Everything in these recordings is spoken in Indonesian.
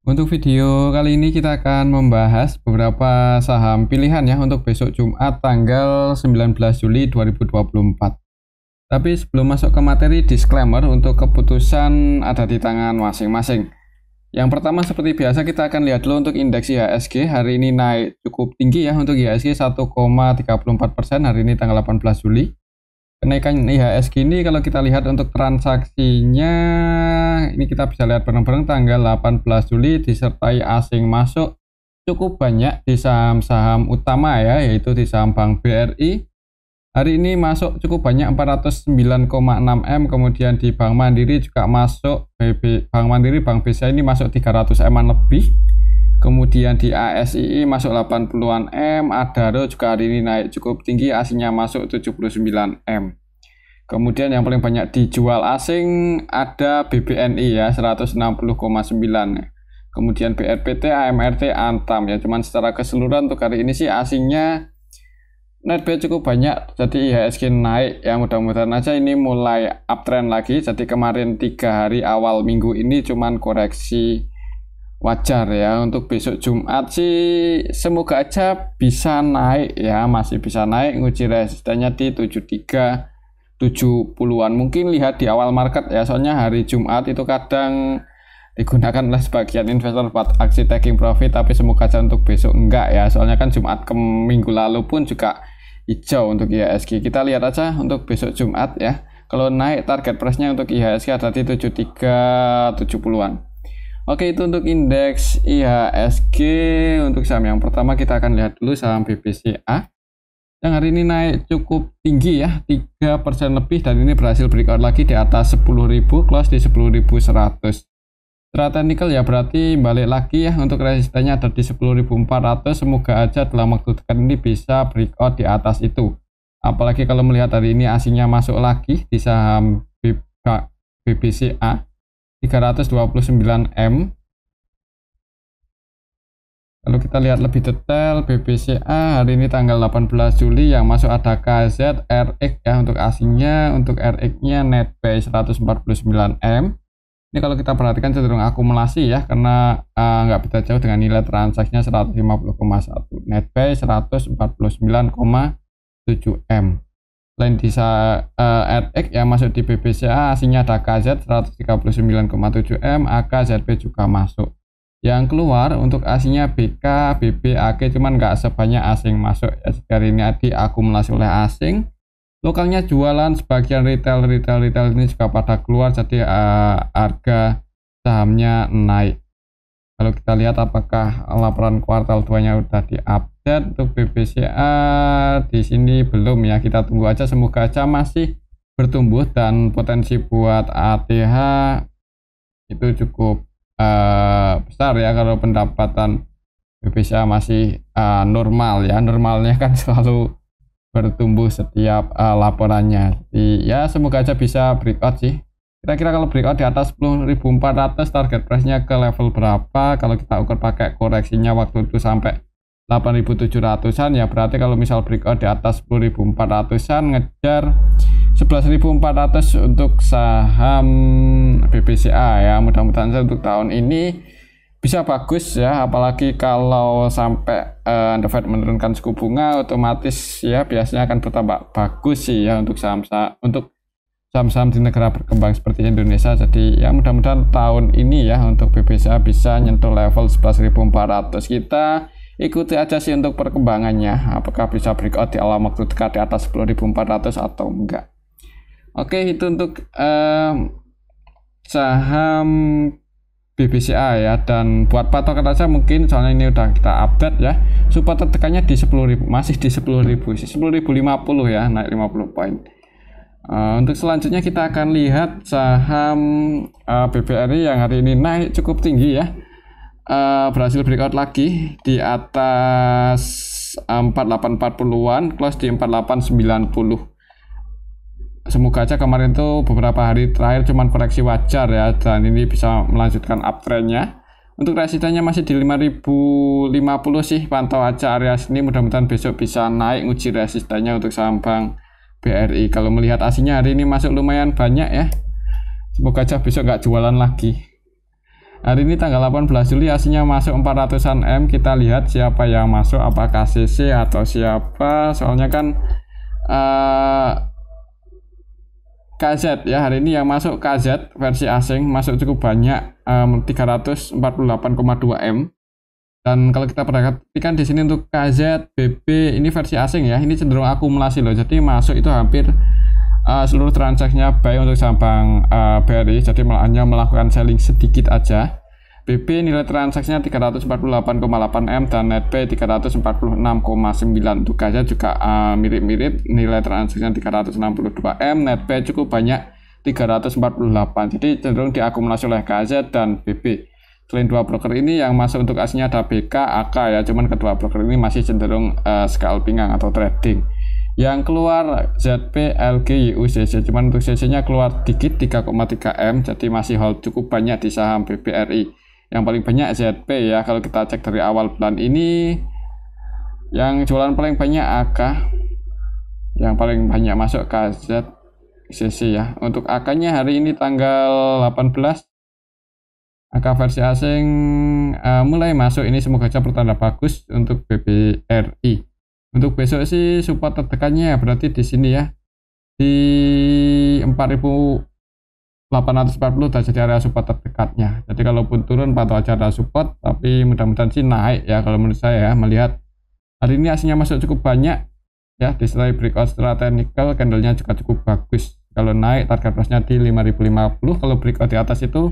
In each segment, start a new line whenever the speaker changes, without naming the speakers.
Untuk video kali ini kita akan membahas beberapa saham pilihan ya untuk besok Jumat tanggal 19 Juli 2024. Tapi sebelum masuk ke materi, disclaimer untuk keputusan ada di tangan masing-masing. Yang pertama seperti biasa kita akan lihat dulu untuk indeks IHSG. Hari ini naik cukup tinggi ya untuk IHSG 1,34% hari ini tanggal 18 Juli. Kenaikan IHSG ini kalau kita lihat untuk transaksinya, ini kita bisa lihat bareng-bareng tanggal 18 Juli disertai asing masuk cukup banyak di saham-saham utama ya, yaitu di saham Bank BRI. Hari ini masuk cukup banyak 409,6 M, kemudian di Bank Mandiri juga masuk, Bank Mandiri, Bank BCA ini masuk 300 M lebih. Kemudian di ASII masuk 80-an M, Adaro juga hari ini naik cukup tinggi, asingnya masuk 79 M. Kemudian yang paling banyak dijual asing ada BBNI ya, 160,9. Kemudian BRPT, AMRT, Antam ya, cuman secara keseluruhan untuk hari ini sih asingnya net buy cukup banyak, jadi IHSG naik ya, mudah-mudahan aja ini mulai uptrend lagi. Jadi kemarin 3 hari awal minggu ini cuman koreksi wajar ya. Untuk besok Jumat sih semoga aja bisa naik ya, masih bisa naik, nguji resistennya di 73-70-an. Mungkin lihat di awal market ya, soalnya hari Jumat itu kadang digunakan oleh sebagian investor buat aksi taking profit, tapi semoga aja untuk besok enggak ya, soalnya kan Jumat ke minggu lalu pun juga hijau untuk IHSG. Kita lihat aja untuk besok Jumat ya, kalau naik target price-nya untuk IHSG ada di 73-70-an. Oke, itu untuk indeks IHSG. Untuk saham yang pertama kita akan lihat dulu saham BBCA yang hari ini naik cukup tinggi ya, 3% lebih, dan ini berhasil breakout lagi di atas 10.000, close di 10.100. Secara teknikal ya berarti balik lagi ya, untuk resistennya ada di 10.400. Semoga aja dalam waktu dekat ini bisa breakout di atas itu. Apalagi kalau melihat hari ini asingnya masuk lagi di saham BBCA 329 M. Kalau kita lihat lebih detail BBCA hari ini tanggal 18 Juli yang masuk ada KZ, RX ya untuk asingnya. Untuk RX-nya net buy 149 M. Ini kalau kita perhatikan cenderung akumulasi ya, karena nggak beda jauh dengan nilai transaksinya 150,1. Net buy 149,7 M. Selain di RX yang masuk di BBCA, asingnya ada KZ 139,7 M, AK, ZB juga masuk. Yang keluar untuk asingnya BK, BB, AK, cuman nggak sebanyak asing masuk ya. Hari ini diakumulasi oleh asing. Lokalnya jualan, sebagian retail ini juga pada keluar, jadi harga sahamnya naik. Kalau kita lihat apakah laporan kuartal 2-nya udah diupdate untuk BBCA, di sini belum ya, kita tunggu aja, semoga aja masih bertumbuh dan potensi buat ATH itu cukup besar ya kalau pendapatan BBCA masih normal ya. Normalnya kan selalu bertumbuh setiap laporannya. Jadi ya semoga aja bisa breakout sih. Kira-kira kalau breakout di atas 10.400 target price-nya ke level berapa? Kalau kita ukur pakai koreksinya waktu itu sampai 8.700-an ya, berarti kalau misal breakout di atas 10.400-an ngejar 11.400 untuk saham BBCA ya. Mudah-mudahan untuk tahun ini bisa bagus ya, apalagi kalau sampai The Fed menurunkan suku bunga, otomatis ya biasanya akan bertambah bagus sih ya untuk saham-saham di negara berkembang seperti Indonesia. Jadi ya mudah-mudahan tahun ini ya untuk BBCA bisa nyentuh level 11.400. Kita ikuti aja sih untuk perkembangannya, apakah bisa breakout di dalam waktu dekat di atas 10.400 atau enggak. Oke, itu untuk saham BBCA ya, dan buat patokan aja mungkin soalnya ini udah kita update ya, support tertekannya di 10.000, masih di 10.000 sih, 10.050 ya, naik 50 poin. Untuk selanjutnya kita akan lihat saham BBRI yang hari ini naik cukup tinggi ya, berhasil breakout lagi di atas 4840-an, close di 4890. Semoga aja kemarin tuh beberapa hari terakhir cuman koreksi wajar ya, dan ini bisa melanjutkan uptrendnya. Untuk resistennya masih di 5050 sih, pantau aja area sini, mudah-mudahan besok bisa naik nguji resistennya untuk saham Bank BRI. Kalau melihat aslinya hari ini masuk lumayan banyak ya, semoga aja besok nggak jualan lagi. Hari ini tanggal 18 Juli aslinya masuk 400-an M. Kita lihat siapa yang masuk, apakah CC atau siapa. Soalnya kan KZ ya, hari ini yang masuk KZ versi asing masuk cukup banyak, 348,2 M. Dan kalau kita perhatikan di sini untuk KZ, BB ini versi asing ya, ini cenderung akumulasi loh. Jadi masuk itu hampir seluruh transaksinya buy untuk saham Bank BRI, jadi hanya melakukan selling sedikit aja. BB nilai transaksinya 348,8 M dan NetBuy 346,9. Untuk KZ juga mirip-mirip, nilai transaksinya 362 M, NetBuy cukup banyak 348. Jadi cenderung diakumulasi oleh KZ dan BB. Selain dua broker ini yang masuk untuk aslinya ada BK, AK ya, cuman kedua broker ini masih cenderung scalpingan atau trading. Yang keluar ZP, LG, YU, CC, cuman untuk CC-nya keluar dikit 3,3 M, jadi masih hold cukup banyak di saham BBRI. Yang paling banyak ZP ya, kalau kita cek dari awal bulan ini yang jualan paling banyak AK, yang paling banyak masuk KZ, CC ya. Untuk AK-nya hari ini tanggal 18, AK versi asing mulai masuk, ini semoga saja pertanda bagus untuk BBRI. Untuk besok sih support terdekatnya berarti di sini ya, di 4.840 udah jadi area support terdekatnya. Jadi kalaupun turun pantau aja ada support, tapi mudah-mudahan sih naik ya kalau menurut saya ya. Melihat hari ini aslinya masuk cukup banyak ya, disertai breakout setelah technical, candlenya juga cukup bagus. Kalau naik target price-nya di 5.050, kalau breakout di atas itu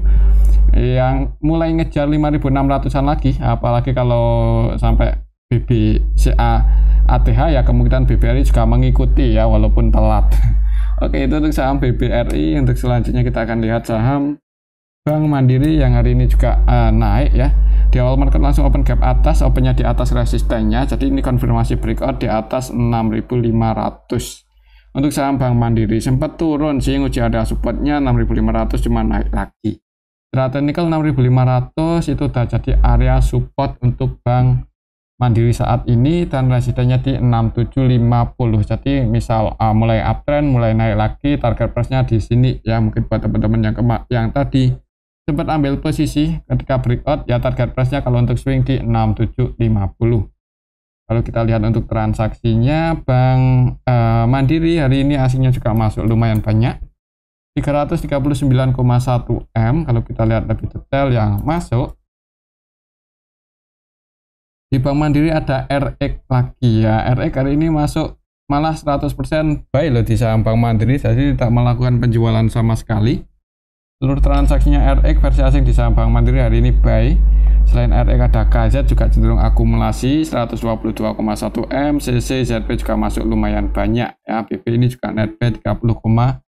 yang mulai ngejar 5.600-an lagi, apalagi kalau sampai BBCA ATH ya, kemungkinan BBRI juga mengikuti ya walaupun telat. Oke, itu untuk saham BBRI. Untuk selanjutnya kita akan lihat saham Bank Mandiri yang hari ini juga naik ya. Di awal market langsung open gap atas, opennya di atas resistennya, jadi ini konfirmasi breakout di atas 6.500. Untuk saham Bank Mandiri sempat turun sih, nguji ada supportnya 6.500, cuma naik lagi. Secara technical 6.500 itu udah jadi area support untuk Bank Mandiri saat ini, dan resistennya di 6750. Jadi misal mulai uptrend, mulai naik lagi, target price-nya di sini ya. Mungkin buat teman-teman yang tadi sempat ambil posisi ketika breakout ya, target price-nya kalau untuk swing di 6750. Kalau kita lihat untuk transaksinya, Bank Mandiri hari ini aslinya juga masuk lumayan banyak, 339,1 M. Kalau kita lihat lebih detail yang masuk di Bank Mandiri ada RX lagi ya. RX hari ini masuk malah 100% buy loh di saham Bank Mandiri, jadi tidak melakukan penjualan sama sekali. Seluruh transaksinya RX versi asing di saham Bank Mandiri hari ini buy. Selain RX ada KZ juga cenderung akumulasi 122,1 M, CC, ZP juga masuk lumayan banyak ya. BB ini juga NetBuy 30,4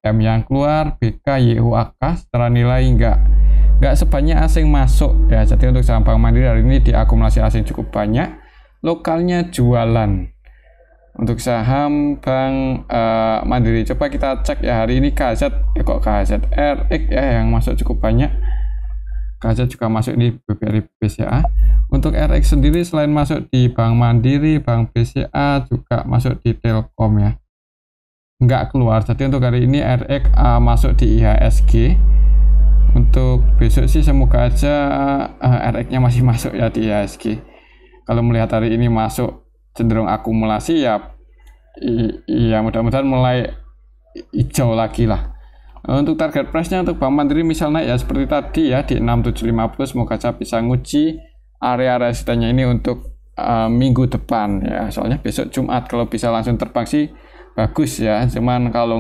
M. Yang keluar BK, YU, AK secara nilai nggak sebanyak asing masuk ya. Jadi untuk saham Bank Mandiri hari ini diakumulasi asing cukup banyak, lokalnya jualan. Untuk saham Bank Mandiri coba kita cek ya, hari ini KZ RX ya yang masuk cukup banyak. KZ juga masuk di BBRI BCA. Untuk RX sendiri selain masuk di Bank Mandiri, Bank BCA juga masuk di Telkom ya, nggak keluar. Jadi untuk hari ini RX masuk di IHSG. Untuk besok sih semoga aja RX-nya masih masuk ya di IHSG. Kalau melihat hari ini masuk cenderung akumulasi ya, iya mudah-mudahan mulai hijau lagi lah. Untuk target price-nya untuk Bank Mandiri misal naik ya seperti tadi ya di 6750, semoga aja bisa nguji area resistennya ini untuk minggu depan ya. Soalnya besok Jumat kalau bisa langsung terbang sih bagus ya. Cuman kalau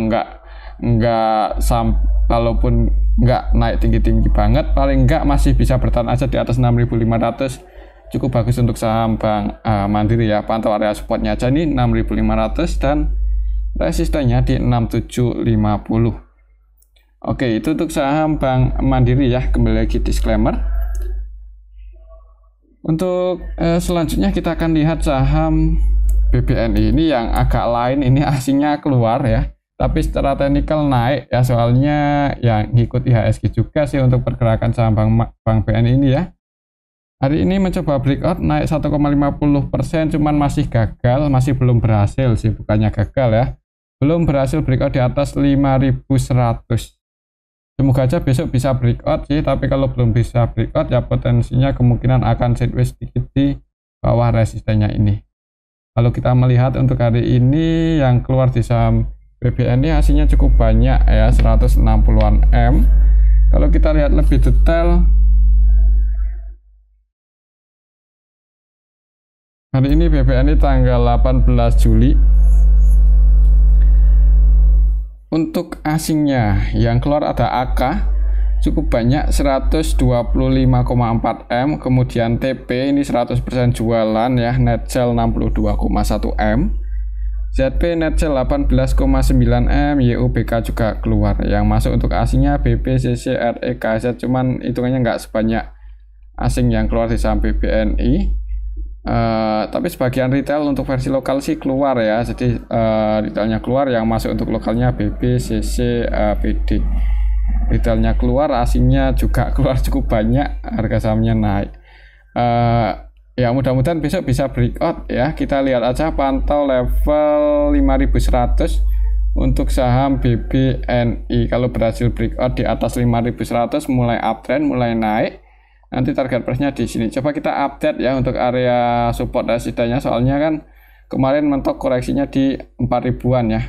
kalaupun nggak naik tinggi-tinggi banget, paling nggak masih bisa bertahan aja di atas 6.500, cukup bagus untuk saham Bank Mandiri ya. Pantau area supportnya aja nih 6.500 dan resistennya di 6750. Oke, itu untuk saham Bank Mandiri ya. Kembali lagi disclaimer. Untuk selanjutnya kita akan lihat saham BBNI ini yang agak lain, ini aslinya keluar ya, tapi secara teknikal naik ya, soalnya ya ngikut IHSG juga sih untuk pergerakan saham Bank BNI ini ya. Hari ini mencoba breakout naik 1,50%, cuman masih gagal, masih belum berhasil sih, bukannya gagal ya, belum berhasil breakout di atas 5.100. Semoga aja besok bisa breakout sih, tapi kalau belum bisa breakout ya potensinya kemungkinan akan sideways sedikit di bawah resistennya ini. Kalau kita melihat untuk hari ini yang keluar di saham BBNI hasilnya cukup banyak ya, 160-an M. Kalau kita lihat lebih detail, hari ini BBNI tanggal 18 Juli. Untuk asingnya yang keluar ada AK cukup banyak 125,4 M, kemudian TP ini 100% jualan ya, net sell 62,1 M, ZP net sell 18,9 M, YUBK juga keluar. Yang masuk untuk asingnya BP, CC, RE, KZ, cuman hitungannya nggak sebanyak asing yang keluar di saham BBNI. Tapi sebagian retail untuk versi lokal sih keluar ya, jadi retailnya keluar, yang masuk untuk lokalnya BP, CC, PD. Retailnya keluar, asingnya juga keluar cukup banyak, harga sahamnya naik. Ya mudah-mudahan besok bisa breakout ya, kita lihat aja, pantau level 5100 untuk saham BBNI. Kalau berhasil breakout di atas 5100 mulai uptrend, mulai naik. Nanti target price-nya di sini. Coba kita update ya untuk area support resistennya, soalnya kan kemarin mentok koreksinya di 4000-an ya.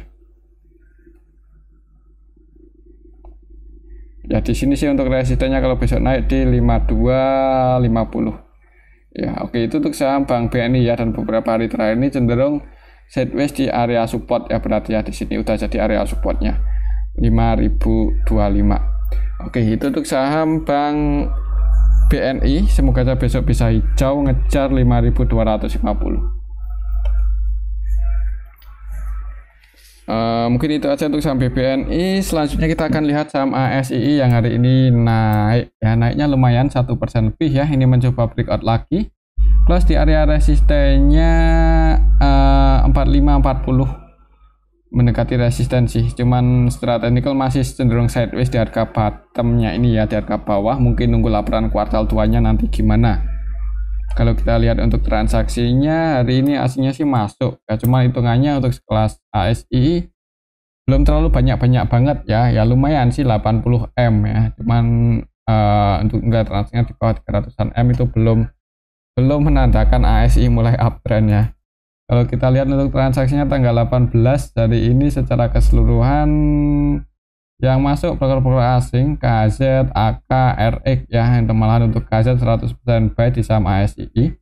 Ya di sini sih untuk resistennya kalau besok naik di 5250. Ya, oke, itu untuk saham Bank BNI ya, dan beberapa hari terakhir ini cenderung sideways di area support ya, berarti ya di sini udah jadi area supportnya 5025. Oke, itu untuk saham Bank BNI, semoga aja besok bisa hijau ngejar 5250. Mungkin itu aja untuk saham BBNI. Selanjutnya kita akan lihat saham ASII yang hari ini naik ya, naiknya lumayan 1% lebih ya. Ini mencoba breakout lagi, close di area resistennya 4540, mendekati resistensi. Cuman secara teknikal masih cenderung sideways di harga bottomnya ini ya, di harga bawah. Mungkin nunggu laporan kuartal 2-nya nanti gimana. Kalau kita lihat untuk transaksinya hari ini aslinya sih masuk ya, cuma hitungannya untuk kelas ASI belum terlalu banyak banget ya, ya lumayan sih 80 M ya, cuman untuk enggak transaksinya di bawah 300-an M itu belum menandakan ASI mulai uptrend ya. Kalau kita lihat untuk transaksinya tanggal 18 dari ini secara keseluruhan yang masuk broker-broker asing KZ, AK, RX ya, yang malahan untuk KZ 100% buy di saham ASII.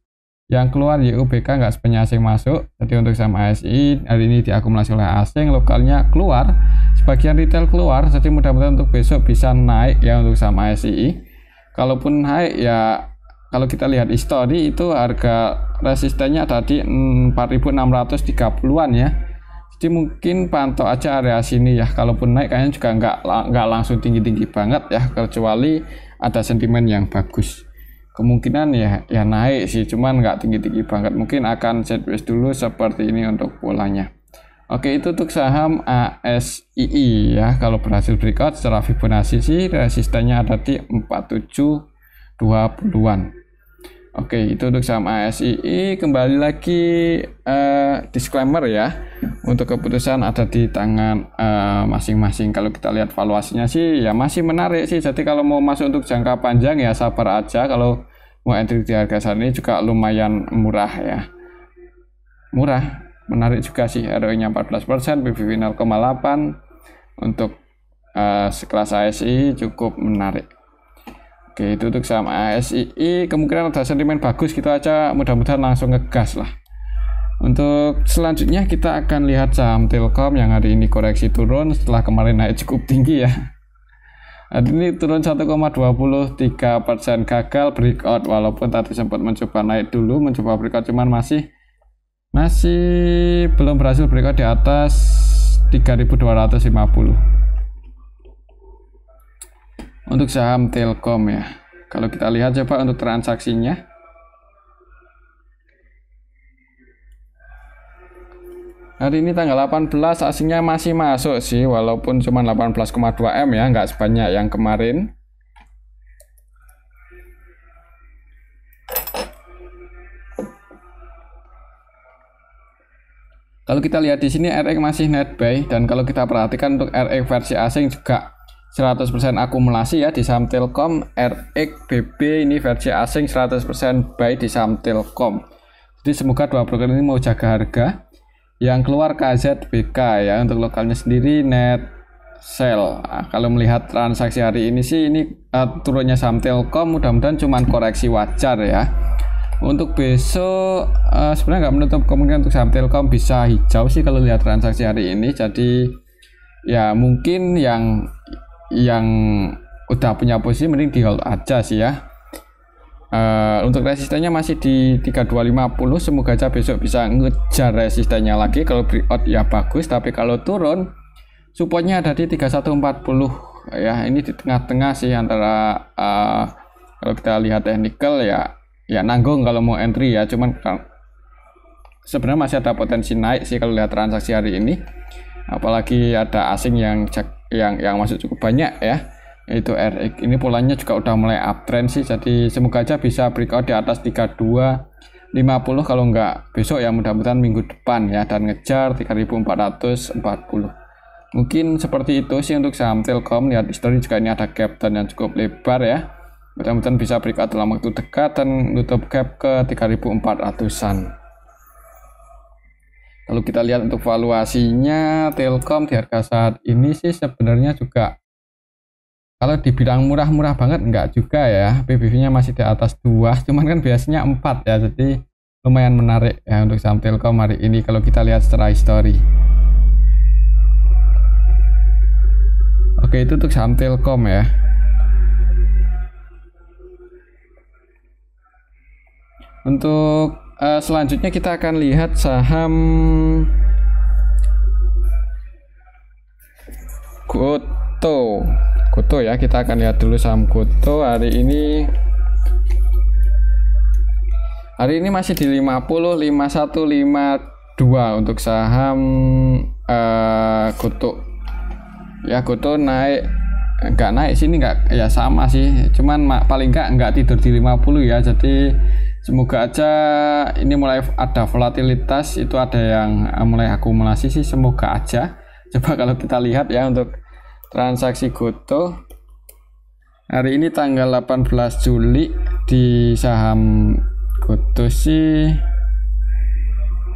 Yang keluar YUBK nggak sebanyak asing masuk, jadi untuk saham ASII hari ini diakumulasi oleh asing, lokalnya keluar, sebagian retail keluar, jadi mudah-mudahan untuk besok bisa naik ya untuk saham ASII. Kalaupun naik ya, kalau kita lihat histori itu harga resistennya tadi 4630-an ya. Jadi mungkin pantau aja area sini ya. Kalaupun naik kayaknya juga nggak langsung tinggi-tinggi banget ya, kecuali ada sentimen yang bagus. Kemungkinan ya naik sih, cuman nggak tinggi-tinggi banget. Mungkin akan sideways dulu seperti ini untuk polanya. Oke, itu untuk saham ASII ya. Kalau berhasil breakout secara Fibonacci sih resistennya ada di 4720-an. Oke, itu untuk saham ASII. Kembali lagi disclaimer ya, untuk keputusan ada di tangan masing-masing. Kalau kita lihat valuasinya sih ya masih menarik sih. Jadi kalau mau masuk untuk jangka panjang ya sabar aja. Kalau mau entry di harga saat ini juga lumayan murah ya. Murah, menarik juga sih. ROE-nya 14%, PBV 0,8. Untuk sekelas ASII cukup menarik. Oke, itu untuk saham ASII. Kemungkinan ada sentimen bagus gitu aja, mudah-mudahan langsung ngegas lah. Untuk selanjutnya kita akan lihat saham Telkom yang hari ini koreksi turun setelah kemarin naik cukup tinggi ya. Hari ini turun 1,23%, gagal breakout, walaupun tadi sempat mencoba naik dulu, mencoba breakout, cuman masih belum berhasil breakout di atas 3250. Untuk saham Telkom ya, kalau kita lihat coba untuk transaksinya, hari ini tanggal 18 asingnya masih masuk sih, walaupun cuma 18,2 M ya, nggak sebanyak yang kemarin. Kalau kita lihat di sini RX masih net buy, dan kalau kita perhatikan untuk RX versi asing juga 100% akumulasi ya di saham Telkom. RXBB ini versi asing 100% buy di saham Telkom. Jadi semoga dua broker ini mau jaga harga. Yang keluar KZBK ya, untuk lokalnya sendiri net sell. Nah, kalau melihat transaksi hari ini sih ini turunnya saham Telkom mudah-mudahan cuman koreksi wajar ya. Untuk besok sebenarnya nggak menutup kemungkinan untuk saham Telkom bisa hijau sih kalau lihat transaksi hari ini. Jadi ya mungkin yang udah punya posisi mending di hold aja sih ya. Untuk resistennya masih di 3250, semoga aja besok bisa ngejar resistennya lagi. Kalau breakout ya bagus, tapi kalau turun supportnya ada di 3140 ya. Ini di tengah-tengah sih antara kalau kita lihat technical ya nanggung kalau mau entry ya. Cuman sebenarnya masih ada potensi naik sih kalau lihat transaksi hari ini. Apalagi ada asing yang masuk cukup banyak ya. Itu RX ini polanya juga udah mulai uptrend sih, jadi semoga aja bisa breakout di atas 3250 kalau enggak besok ya mudah-mudahan minggu depan ya, dan ngejar 3440. Mungkin seperti itu sih untuk saham Telkom. Lihat history juga ini ada gap down yang cukup lebar ya, mudah-mudahan bisa breakout dalam waktu dekat dan nutup gap ke 3400-an. Kalau kita lihat untuk valuasinya Telkom di harga saat ini sih sebenarnya juga kalau dibilang murah-murah banget enggak juga ya. PBV-nya masih di atas 2, cuman kan biasanya 4 ya. Jadi lumayan menarik ya untuk saham Telkom hari ini kalau kita lihat secara histori. Oke, itu untuk saham Telkom ya. Untuk selanjutnya kita akan lihat saham Goto ya. Kita akan lihat dulu saham Goto hari ini masih di 50, 51, 52 untuk saham Goto ya. Goto nggak naik sini, nggak ya, sama sih, cuman paling nggak tidur di 50 ya. Jadi semoga aja ini mulai ada volatilitas, itu ada yang mulai akumulasi sih, semoga aja. Coba kalau kita lihat ya untuk transaksi Goto hari ini tanggal 18 Juli di saham Goto sih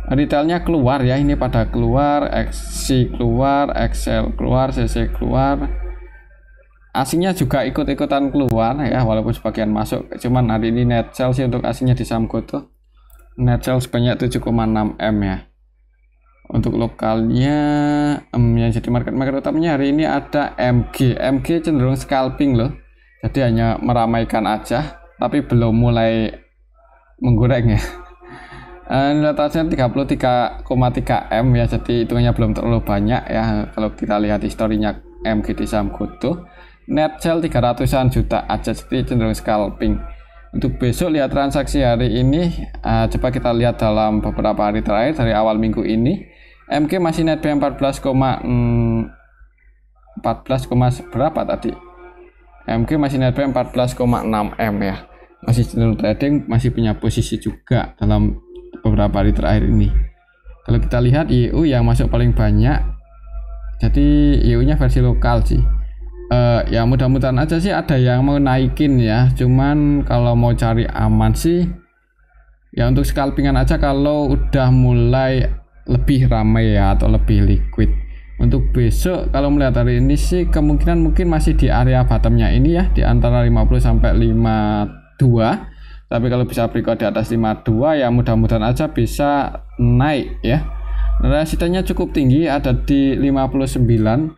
retailnya keluar ya, ini pada keluar, XC keluar, XL keluar, CC keluar, asingnya juga ikut-ikutan keluar ya, walaupun sebagian masuk. Cuman hari ini net sell sih untuk asingnya di saham Goto, net sell sebanyak 7,6 M ya. Untuk lokalnya yang jadi market utamanya hari ini ada MG cenderung scalping loh, jadi hanya meramaikan aja tapi belum mulai menggoreng ya. Nilai targetnya 33,3 M ya, jadi hitungannya belum terlalu banyak ya. Kalau kita lihat historinya MG di saham Goto, net sell 300-an juta aja, jadi cenderung scalping. Untuk besok lihat transaksi hari ini, coba kita lihat dalam beberapa hari terakhir dari awal minggu ini. MG masih net buy 14, berapa tadi? MG masih net buy 14,6 M ya. Masih cenderung trading, masih punya posisi juga dalam beberapa hari terakhir ini. Kalau kita lihat IU yang masuk paling banyak, jadi IU-nya versi lokal sih. Ya mudah-mudahan aja sih ada yang mau naikin ya. Cuman kalau mau cari aman sih, ya untuk scalpingan aja kalau udah mulai lebih ramai ya atau lebih liquid. Untuk besok kalau melihat hari ini sih kemungkinan mungkin masih di area bottomnya ini ya, di antara 50 sampai 52. Tapi kalau bisa breakout di atas 52 ya mudah-mudahan aja bisa naik ya. Resistennya cukup tinggi, ada di 59.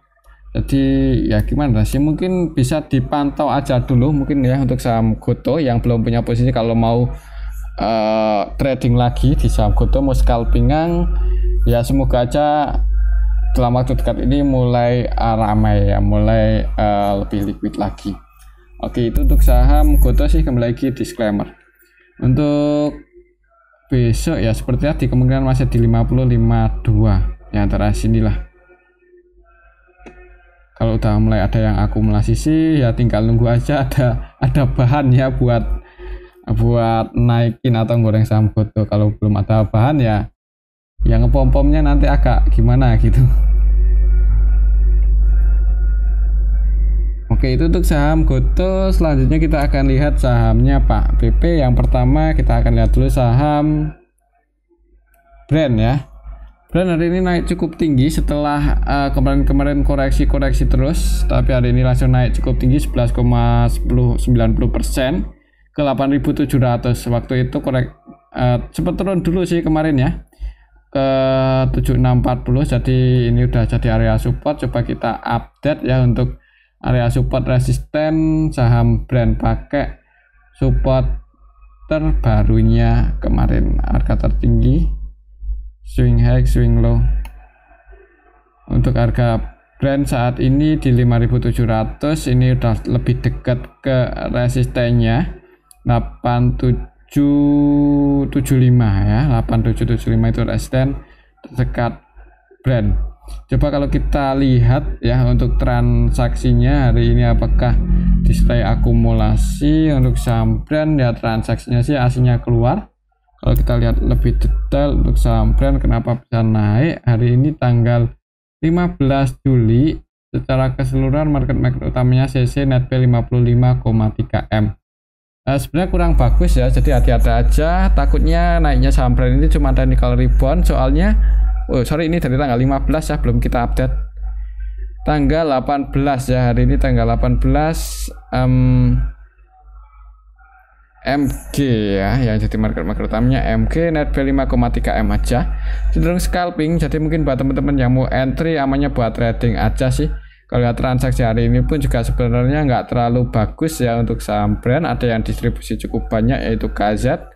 Jadi ya gimana sih, mungkin bisa dipantau aja dulu mungkin ya untuk saham Goto yang belum punya posisi. Kalau mau trading lagi di saham Goto, mau scalpingan ya, semoga aja dalam waktu dekat ini mulai ramai ya, mulai lebih liquid lagi. Oke, itu untuk saham Goto sih. Kembali lagi disclaimer untuk besok ya, seperti tadi kemungkinan masih di 50-52 ya, antara sinilah. Kalau udah mulai ada yang akumulasi sih ya tinggal nunggu aja ada bahan ya buat naikin atau goreng saham Goto. Kalau belum ada bahan ya yang ngepom-pomnya nanti agak gimana gitu. Oke, itu untuk saham Gotoh. Selanjutnya kita akan lihat sahamnya Pak BP. Yang pertama kita akan lihat dulu saham Brand ya. Brand hari ini naik cukup tinggi setelah kemarin-kemarin koreksi terus, tapi hari ini langsung naik cukup tinggi 11,90% ke 8.700. Waktu itu sempat turun dulu sih kemarin ya ke 7640, jadi ini udah jadi area support. Coba kita update ya untuk area support resisten saham Brand pakai support terbarunya kemarin, harga tertinggi, swing high, swing low. Untuk harga Brand saat ini di 5.700, ini udah lebih dekat ke resistennya 8775 ya. 8775 itu resisten terdekat Brand. Coba kalau kita lihat ya untuk transaksinya hari ini, apakah display akumulasi untuk saham Brand ya, transaksinya sih aslinya keluar. Kalau kita lihat lebih detail untuk saham Brand kenapa bisa naik hari ini tanggal 15 Juli, secara keseluruhan market utamanya CC Net P 55,3 M. Sebenarnya kurang bagus ya, jadi hati-hati aja, takutnya naiknya saham Brand ini cuma technical rebound. Soalnya ini dari tanggal 15 ya, belum kita update tanggal 18 ya, hari ini tanggal 18 MG ya, yang jadi market utamanya MG Net P 5,3 M aja, cenderung scalping. Jadi mungkin buat teman-teman yang mau entry amannya buat trading aja sih. Kalau lihat transaksi hari ini pun juga sebenarnya nggak terlalu bagus ya untuk saham Brand. Ada yang distribusi cukup banyak yaitu KZ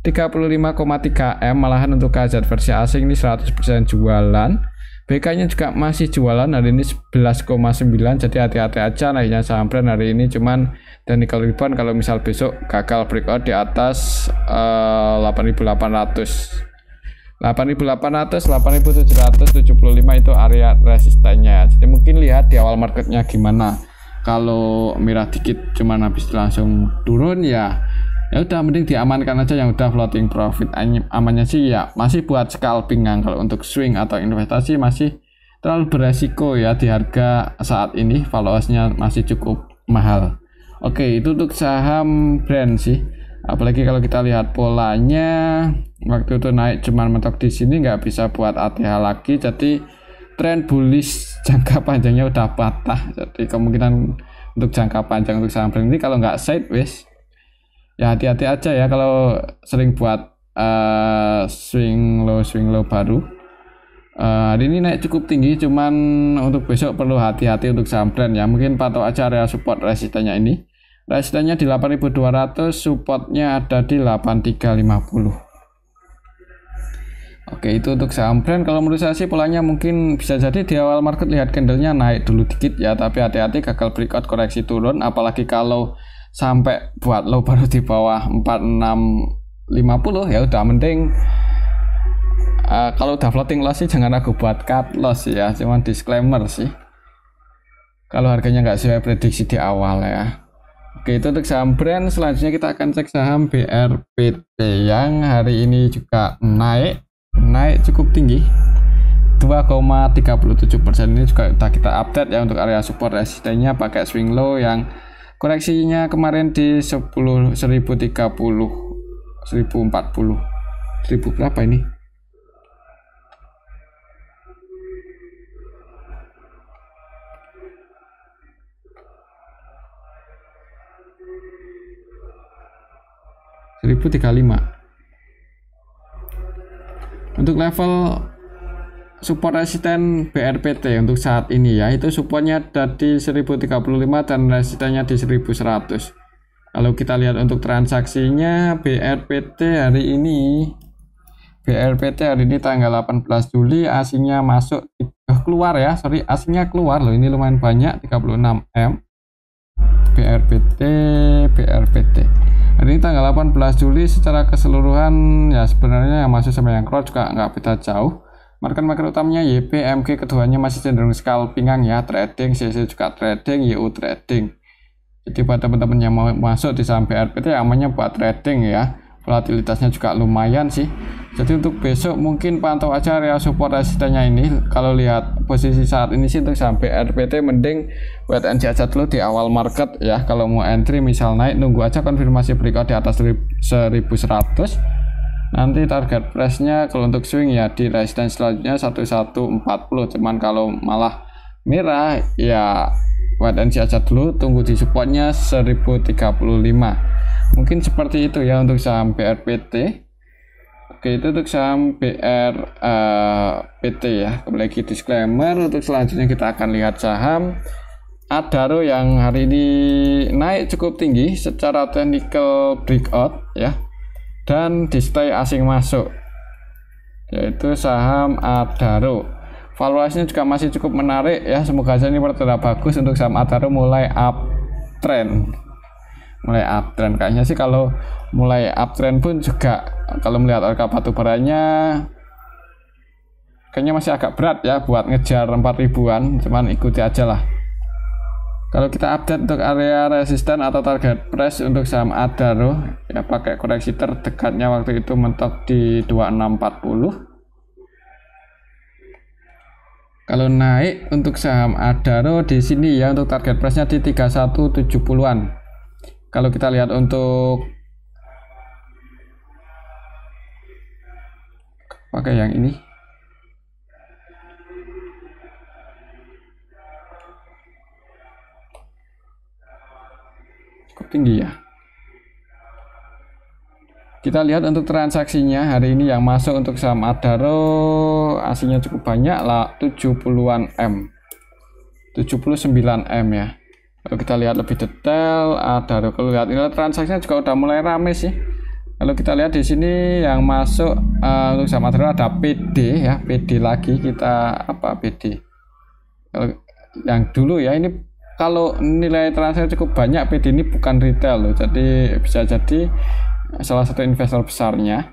35,3 M, malahan untuk KZ versi asing ini 100% jualan. BK nya juga masih jualan hari ini 11,9, jadi hati-hati aja naiknya saham Brand hari ini cuman technical rebound. Kalau misal besok gagal breakout di atas 8.775 itu area resistennya. Jadi mungkin lihat di awal marketnya gimana. Kalau merah dikit cuman habis langsung turun ya udah mending diamankan aja yang udah floating profit. Amannya sih ya masih buat scalpingan. Kalau untuk swing atau investasi masih terlalu beresiko ya di harga saat ini, valuasinya masih cukup mahal. Oke, itu untuk saham Brand sih. Apalagi kalau kita lihat polanya, waktu itu naik cuman mentok di sini, nggak bisa buat ATH lagi. Jadi tren bullish jangka panjangnya udah patah. Jadi kemungkinan untuk jangka panjang untuk saham Brand ini kalau nggak sideways ya hati-hati aja ya kalau sering buat swing low baru. Hari ini naik cukup tinggi, cuman untuk besok perlu hati-hati untuk saham Brand ya. Mungkin patok aja area support resistennya ini. Resistennya di 8.200, supportnya ada di 8.350. Oke, itu untuk saham Brand. Kalau menurut saya sih polanya mungkin bisa jadi di awal market lihat candlenya naik dulu dikit ya, tapi hati-hati gagal breakout koreksi turun, apalagi kalau sampai buat low baru di bawah 4650 ya udah mending kalau udah floating loss sih jangan ragu buat cut loss ya, cuman disclaimer sih kalau harganya nggak sesuai prediksi di awal ya. Oke, itu untuk saham Brand. Selanjutnya kita akan cek saham BRPT yang hari ini juga naik cukup tinggi 2,37%. Ini juga kita update ya untuk area support resistennya pakai swing low yang koreksinya kemarin di 10.030, 1040, 1000 berapa ini? Untuk level support resisten BRPT untuk saat ini ya, itu supportnya ada di 1035 dan resistennya di 1100. Kalau kita lihat untuk transaksinya BRPT hari ini tanggal 18 Juli asingnya masuk keluar ya, asingnya keluar loh, ini lumayan banyak 36 M. BRPT hari ini tanggal 18 Juli secara keseluruhan ya sebenarnya yang masuk sama yang keluar juga nggak beda jauh. Market utamanya YP, MG keduanya masih cenderung scalpingan ya, trading, CC juga trading, YU trading. Jadi buat teman-teman yang mau masuk di saham BRPT amannya buat trading ya. volatilitasnya juga lumayan sih. Jadi untuk besok mungkin pantau aja area support resistennya ini. Kalau lihat posisi saat ini sih untuk sampai RPT mending wait and see aja dulu di awal market ya. Kalau mau entry misal naik, nunggu aja konfirmasi breakout di atas 1100. Nanti target price-nya kalau untuk swing ya di resistance selanjutnya 1140. Cuman kalau malah merah ya wait and see aja dulu, tunggu di supportnya 1035. Mungkin seperti itu ya untuk saham BRPT. Oke, itu untuk saham BRPT ya. Kembali lagi disclaimer, untuk selanjutnya kita akan lihat saham Adaro yang hari ini naik cukup tinggi secara technical breakout ya, dan di stay asing masuk, yaitu saham Adaro. Valuasinya juga masih cukup menarik ya, semoga aja ini bertanda bagus untuk saham Adaro mulai uptrend. Kayaknya sih kalau mulai uptrend pun juga kalau melihat harga batubaranya kayaknya masih agak berat ya buat ngejar 4.000-an, cuman ikuti aja lah. Kalau kita update untuk area resisten atau target price untuk saham Adaro ya, pakai koreksi terdekatnya waktu itu mentok di 2640. Kalau naik untuk saham Adaro di sini ya, untuk target price-nya di 3170-an. Kalau kita lihat untuk pakai yang ini, cukup tinggi ya. Kita lihat untuk transaksinya hari ini yang masuk untuk saham Adaro aslinya cukup banyak lah, 70-an M, 79 M ya. Kalau kita lihat lebih detail Adaro, kalau lihat nilai transaksinya juga udah mulai rame sih. Kalau kita lihat di sini yang masuk untuk saham Adaro ada PD ya, PD lagi kita PD. Kalau yang dulu ya, ini kalau nilai transaksi cukup banyak, PD ini bukan retail loh, jadi bisa jadi salah satu investor besarnya.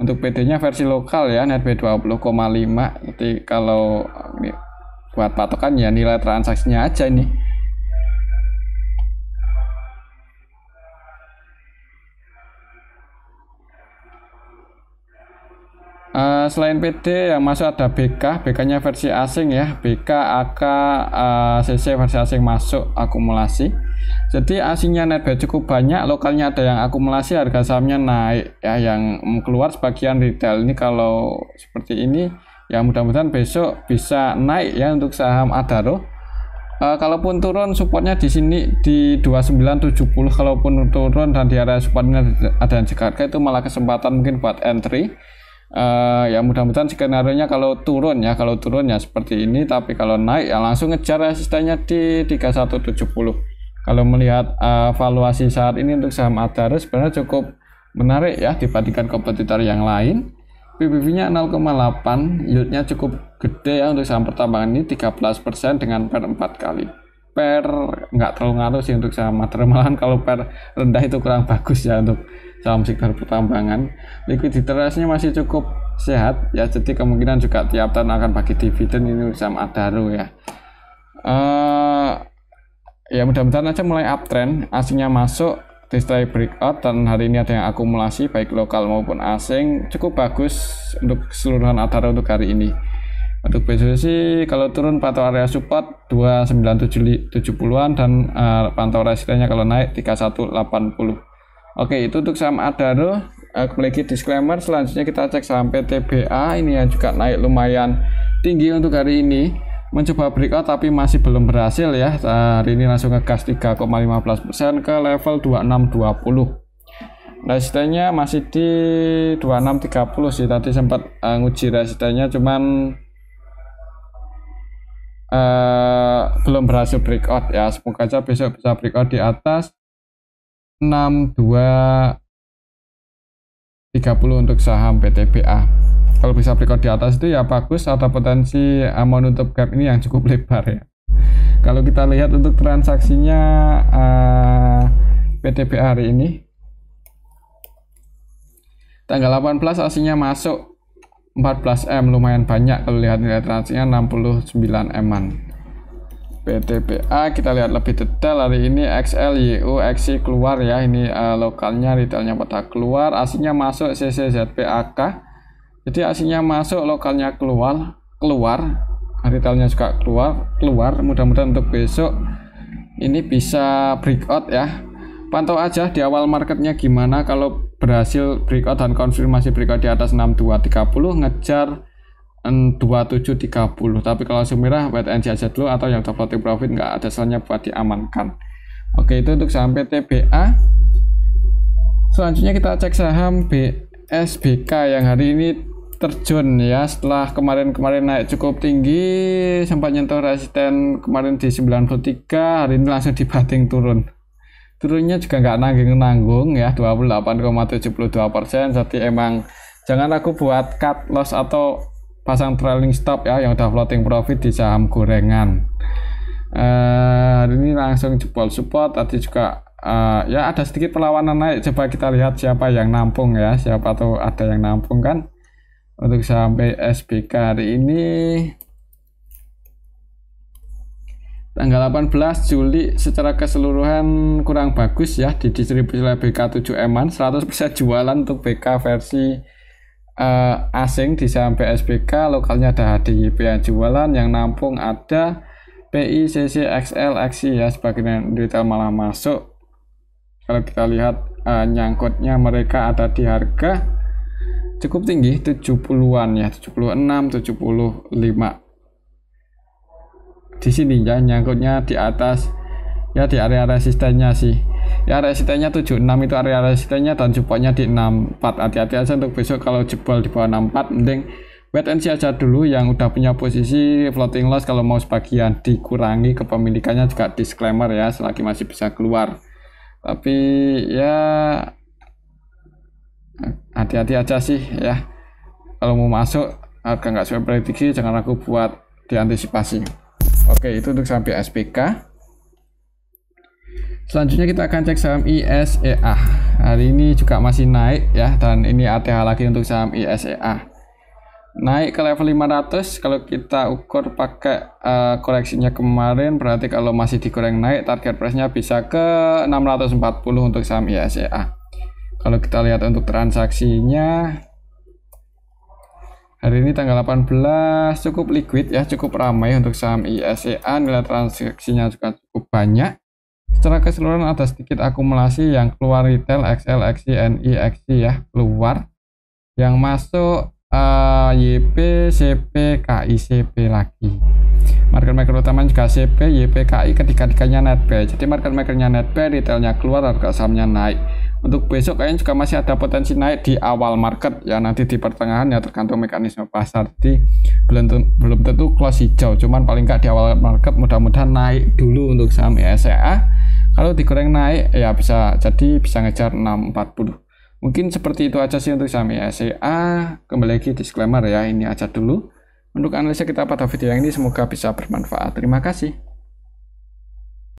Untuk PD-nya versi lokal ya, netb 20,5. Jadi kalau ini buat patokan ya nilai transaksinya aja ini. Selain PD yang masuk ada BK-nya versi asing ya, BK, AK, CC versi asing masuk akumulasi. Jadi asingnya netbuy cukup banyak, lokalnya ada yang akumulasi, harga sahamnya naik ya, yang keluar sebagian retail. Ini kalau seperti ini ya mudah-mudahan besok bisa naik ya untuk saham Adaro. Kalaupun turun supportnya di sini di 2970, kalaupun turun dan di area supportnya ada yang jaga itu malah kesempatan mungkin buat entry. Ya mudah-mudahan skenario-nya kalau turun ya seperti ini, tapi kalau naik ya langsung ngejar resistennya di 3170. Kalau melihat valuasi saat ini untuk saham Adaro sebenarnya cukup menarik ya dibandingkan kompetitor yang lain. PBV-nya 0,8, yield-nya cukup gede ya untuk saham pertambangan ini 13% dengan per 4 kali. Per nggak terlalu ngaruh sih untuk saham Adaro, malahan kalau per rendah itu kurang bagus ya untuk saham sektor pertambangan. Likuiditasnya masih cukup sehat ya, jadi kemungkinan juga tiap tahun akan bagi dividen ini saham Adaro ya. Ya mudah-mudahan aja mulai uptrend, asingnya masuk, display breakout, dan hari ini ada yang akumulasi baik lokal maupun asing, cukup bagus untuk keseluruhan Adaro untuk hari ini. Untuk besok sih kalau turun pantau area support 2970-an dan pantau resistennya kalau naik 3180. Oke, itu untuk saham Adaro. Kembali lagi disclaimer, selanjutnya kita cek saham PTBA. Ini yang juga naik lumayan tinggi untuk hari ini, mencoba breakout tapi masih belum berhasil ya. Hari ini langsung ngegas 3,15% ke level 2620. Resistennya masih di 2630 sih, tadi sempat nguji resistennya cuman belum berhasil breakout ya. Semoga aja besok bisa breakout di atas 6230 untuk saham PTBA. Kalau bisa breakout di atas itu ya bagus, ada potensi menutup gap ini yang cukup lebar ya. Kalau kita lihat untuk transaksinya PTBA hari ini tanggal 18 aslinya masuk 14M, lumayan banyak kalau lihat nilai transaksinya 69M-an. PTBA kita lihat lebih detail. Hari ini XL, YU, XC keluar ya. Ini lokalnya, retailnya pada keluar, aslinya masuk, CCZPAK. Jadi aslinya masuk, lokalnya keluar, retailnya juga keluar. Mudah-mudahan untuk besok ini bisa breakout ya. Pantau aja di awal marketnya gimana. Kalau berhasil breakout dan konfirmasi breakout di atas 6230, ngejar 2730. Tapi kalau langsung merah wait and see aja dulu, atau yang top floating profit nggak ada salahnya buat diamankan. Oke, itu untuk saham PTBA. Selanjutnya kita cek saham BSBK yang hari ini terjun ya, setelah kemarin naik cukup tinggi, sempat nyentuh resisten kemarin di 93, hari ini langsung dibanting turunnya juga nggak nanggung ya, 28,72%. Jadi emang jangan ragu buat cut loss atau pasang trailing stop ya yang udah floating profit di saham gorengan. Hari ini langsung jebol support, tadi juga ya ada sedikit perlawanan naik. Coba kita lihat siapa yang nampung ya, siapa tuh ada yang nampung kan. Untuk saham BSBK hari ini tanggal 18 Juli secara keseluruhan kurang bagus ya, didistribusi oleh BK7 Eman, 100% jualan untuk BK versi asing di saham BSBK. Lokalnya ada HDYP yang jualan, yang nampung ada PI, CC, XL, XI ya, sebagian retail malah masuk. Kalau kita lihat nyangkutnya mereka ada di harga cukup tinggi, 70-an ya, 76, 75 di sini ya, nyangkutnya di atas ya, di area resistennya sih ya, resistennya 76 itu area resistennya, dan supportnya di 64. Hati-hati aja untuk besok kalau jebol di bawah 64, mending wait and see aja dulu. Yang udah punya posisi floating loss, kalau mau sebagian dikurangi kepemilikannya juga disclaimer ya, selagi masih bisa keluar. Tapi ya hati-hati aja sih ya, kalau mau masuk harga nggak sesuai prediksi, jangan ragu buat diantisipasi. Oke, itu untuk saham BSBK. Selanjutnya kita akan cek saham ISEA. Hari ini juga masih naik ya, dan ini ATH lagi untuk saham ISEA. Naik ke level 500, kalau kita ukur pakai koreksinya kemarin, berarti kalau masih digoreng naik, target price-nya bisa ke 640 untuk saham ISEA. Kalau kita lihat untuk transaksinya, hari ini tanggal 18 cukup liquid ya, cukup ramai untuk saham ISEA. Nilai transaksinya juga cukup banyak. Secara keseluruhan ada sedikit akumulasi yang keluar retail, XL, XI, NI, XI ya keluar. Yang masuk YP, CP, KI, CP lagi. Market maker utama juga CP, YP, KI, ketiga-tiganya net buy. Jadi market makernya net buy, retailnya keluar, harga sahamnya naik. Untuk besok kayaknya juga masih ada potensi naik di awal market ya, nanti di pertengahan ya tergantung mekanisme pasar. Jadi belum tentu close hijau, cuman paling nggak di awal market mudah-mudahan naik dulu untuk saham ISEA. Kalau digoreng naik ya bisa ngejar 640. Mungkin seperti itu aja sih untuk saham ISEA. Kembali lagi disclaimer ya, ini aja dulu untuk analisa kita pada video yang ini, semoga bisa bermanfaat. Terima kasih.